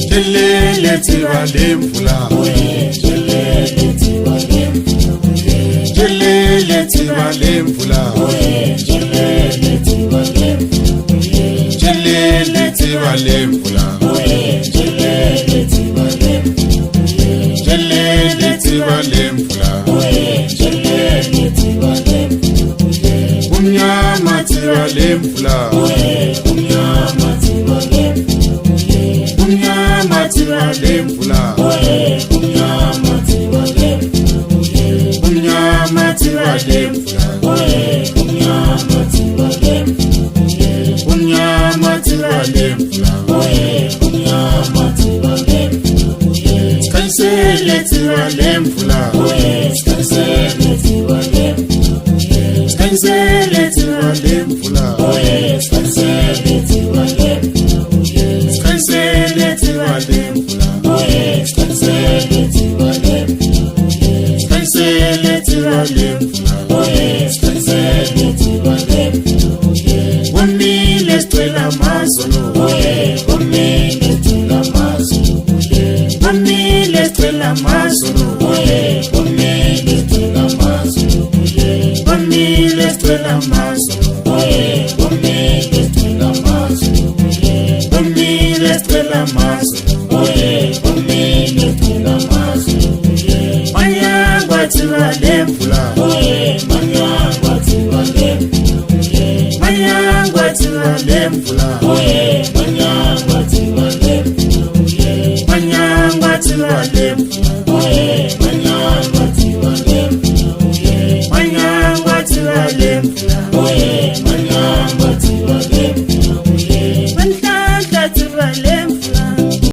Jelele tiwa lemfula, jelele tiwa lemfula, jelele tiwa lemfula, jelele tiwa lemfula, jelele tiwa lemfula, jelele tiwa lemfula, jelele tiwa lemfula, jelele tiwa lemfula, umnyama tiwa lemfula, umnyama tiwa lemfula. Umnyama tiwa lemfula, umnyama tiwa lemfula, umnyama tiwa lemfula, umnyama tiwa lemfula, umnyama tiwa lemfula, umnyama tiwa lemfula, skansele tiwa lemfula, skansele tiwa lemfula, skansele tiwa lemfula, skansele tiwa lemfula. Skansele tiwa lemfula, skansele tiwa lemfula, skansele tiwa lemfula, skansele tiwa lemfula. Wamile stwela mazolo, wamile stwela mazolo, wamile stwela mazolo, wamile stwela mazolo, wamile stwela mazolo, wamile stwela mazolo. Let's play la maso.